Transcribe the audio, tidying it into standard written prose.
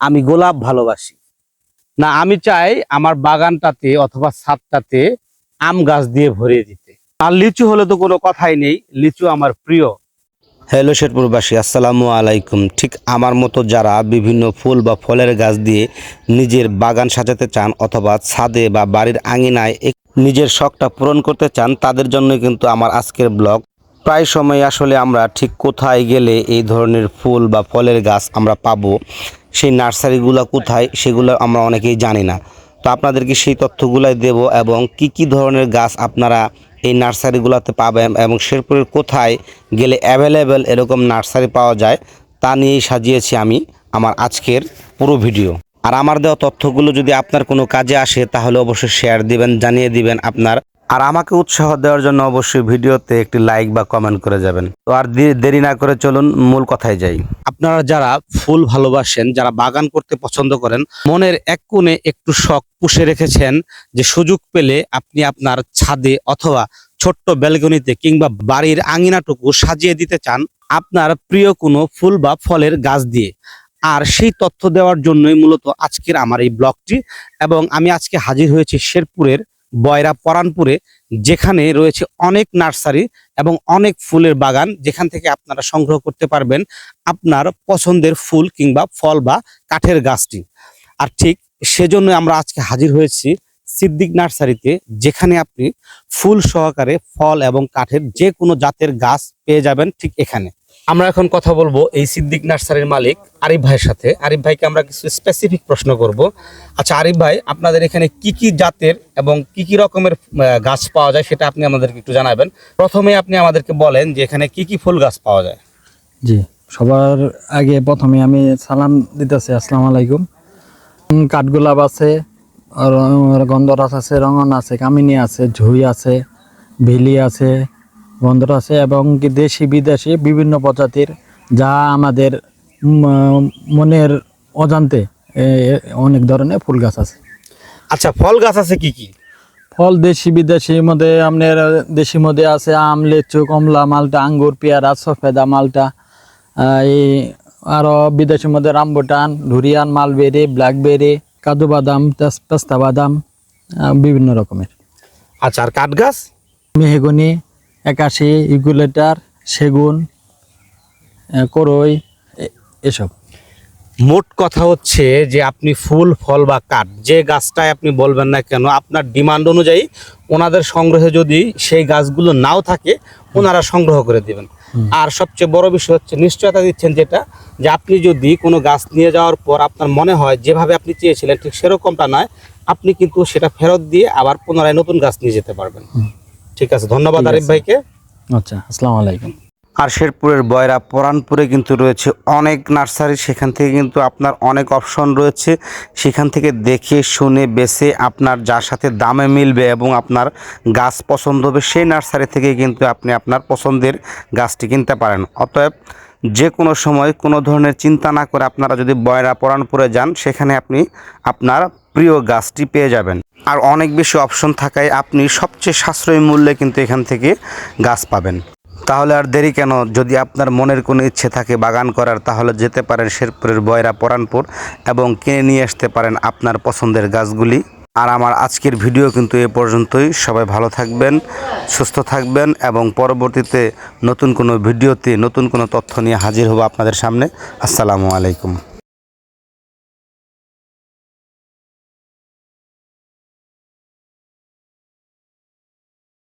আমি গোলাপ ভালোবাসি, না আমি চাই আমার বাগানটাতে অথবা ছাদটাতে আম গাছ দিয়ে ভরিয়ে দিতে। আর লিচু হলে তো কোনো কথাই নেই, লিচু আমার প্রিয়। হ্যালো শেরপুরবাসী, আসসালামু আলাইকুম। ঠিক আমার মতো যারা বিভিন্ন ফুল বা ফলের গাছ দিয়ে নিজের বাগান সাজাতে চান অথবা ছাদে বা বাড়ির আঙিনায় নিজের শখটা পূরণ করতে চান, তাদের জন্য কিন্তু আমার আজকের ব্লগ। প্রায় সময় আসলে আমরা ঠিক কোথায় গেলে এই ধরনের ফুল বা ফলের গাছ আমরা পাবো, সেই নার্সারিগুলো কোথায় সেগুলো আমরা অনেকেই জানি না। তো আপনাদেরকে সেই তথ্যগুলাই দেব এবং কি ধরনের গাছ আপনারা এই নার্সারিগুলোতে পাবেন এবং শেরপুরের কোথায় গেলে অ্যাভেলেবেল এরকম নার্সারি পাওয়া যায় তা নিয়েই সাজিয়েছি আমি আমার আজকের পুরো ভিডিও। আর আমার দেওয়া তথ্যগুলো যদি আপনার কোনো কাজে আসে তাহলে অবশ্যই শেয়ার দিবেন, জানিয়ে দিবেন আপনার। আর আমাকে উৎসাহ দেওয়ার জন্য অবশ্যই ভিডিওতে একটি লাইক বা কমেন্ট করে যাবেন। তো আর দেরি না করে চলুন মূল কথায় যাই। আপনারা যারা ফুল ভালোবাসেন, যারা বাগান করতে পছন্দ করেন, মনের এক কোণে একটু শখ পুষে রেখেছেন যে সুযোগ পেলে আপনি আপনার ছাদে অথবা ছোট্ট ব্যালকনিতে কিংবা বাড়ির আঙিনাটুকু সাজিয়ে দিতে চান আপনার প্রিয় কোনো ফুল বা ফলের গাছ দিয়ে। আর সেই তথ্য দেওয়ার জন্যই মূলত আজকের আমার এই ব্লগটি। এবং আমি আজকে হাজির হয়েছি শেরপুরের বয়রা পরানপুরে, যেখানে রয়েছে অনেক নার্সারি এবং অনেক ফুলের বাগান, যেখান থেকে আপনারা সংগ্রহ করতে পারবেন আপনার পছন্দের ফুল কিংবা ফল বা কাঠের গাছটি। আর ঠিক সেজন্য আমরা আজকে হাজির হয়েছি সিদ্দিক নার্সারিতে, যেখানে আপনি ফুল সহকারে ফল এবং কাঠের যে কোনো জাতের গাছ পেয়ে যাবেন ঠিক এখানে। আমরা এখন কথা বলবো এই সিদ্দিক নার্সারির মালিক আরিফ ভাইয়ের সাথে। আরিফ ভাইকে আমরা কিছু স্পেসিফিক প্রশ্ন করব। আচ্ছা আরিফ ভাই, আপনাদের এখানে কি জাতের এবং কি রকমের গাছ পাওয়া যায় সেটা আপনি আমাদেরকে একটু জানাবেন। প্রথমে আপনি আমাদেরকে বলেন যে এখানে কি ফুল গাছ পাওয়া যায়। জি, সবার আগে প্রথমে আমি সালাম দিতেছি, আসসালামু আলাইকুম। কাঠগোলাপ আছে, গন্ধরাজ আছে, রঙন আছে, কামিনী আছে, ঝুই আছে, ভেলি আছে, গন্ধরাজ আছে এবং কি দেশি বিদেশি বিভিন্ন প্রজাতির, যা আমাদের মনের অজান্তে অনেক ধরনের ফুল গাছ আছে। আচ্ছা, ফল গাছ আছে কি? ফল দেশি বিদেশির মধ্যে আপনার দেশির মধ্যে আছে আম, লিচু, কমলা, মালটা, আঙ্গুর, পেয়ারা, সফেদা, মালটা। এই আরও বিদেশির মধ্যে রামবুটান, ডুরিয়ান, মালবেরি, ব্ল্যাকবেরি, কাজু বাদাম, পেস্তা বাদাম, বিভিন্ন রকমের। আচ্ছা, আর কাঠ গাছ? মেহগনি, একাশি, ইগুলেটার, সেগুন, করই, এসব। মোট কথা হচ্ছে যে আপনি ফুল ফল বা কাঠ যে গাছটাই আপনি বলবেন না কেন, আপনার ডিমান্ড অনুযায়ী ওনাদের সংগ্রহে যদি সেই গাছগুলো নাও থাকে ওনারা সংগ্রহ করে দেবেন। আর সবচেয়ে বড় বিষয় হচ্ছে নিশ্চয়তা দিচ্ছেন, যেটা যে আপনি যদি কোনো গাছ নিয়ে যাওয়ার পর আপনার মনে হয় যেভাবে আপনি চেয়েছিলেন ঠিক সেরকমটা নয়, আপনি কিন্তু সেটা ফেরত দিয়ে আবার পুনরায় নতুন গাছ নিয়ে যেতে পারবেন। ঠিক আছে, ধন্যবাদ আরিফ ভাইকে। আচ্ছা, আসসালামু আলাইকুম। আর শেরপুরের বয়রা পরানপুরে কিন্তু রয়েছে অনেক নার্সারি, সেখান থেকে কিন্তু আপনার অনেক অপশন রয়েছে। সেখান থেকে দেখে শুনে বেছে আপনার যার সাথে দামে মিলবে এবং আপনার গাছ পছন্দ হবে সেই নার্সারি থেকে কিন্তু আপনি আপনার পছন্দের গাছটি কিনতে পারেন। অতএব যে কোনো সময় কোনো ধরনের চিন্তা না করে আপনারা যদি বয়রা পরানপুরে যান, সেখানে আপনি আপনার প্রিয় গাছটি পেয়ে যাবেন। আর অনেক বেশি অপশন থাকায় আপনি সবচেয়ে সাশ্রয়ী মূল্যে কিন্তু এখান থেকে গাছ পাবেন। তাহলে আর দেরি কেন, যদি আপনার মনের কোনো ইচ্ছে থাকে বাগান করার, তাহলে যেতে পারেন শেরপুরের বয়রা পরানপুর এবং কিনে নিয়ে আসতে পারেন আপনার পছন্দের গাছগুলি। আর আমার আজকের ভিডিও কিন্তু এ পর্যন্তই। সবাই ভালো থাকবেন, সুস্থ থাকবেন এবং পরবর্তীতে নতুন কোনো ভিডিওতে নতুন কোনো তথ্য নিয়ে হাজির হব আপনাদের সামনে। আসসালামু আলাইকুম।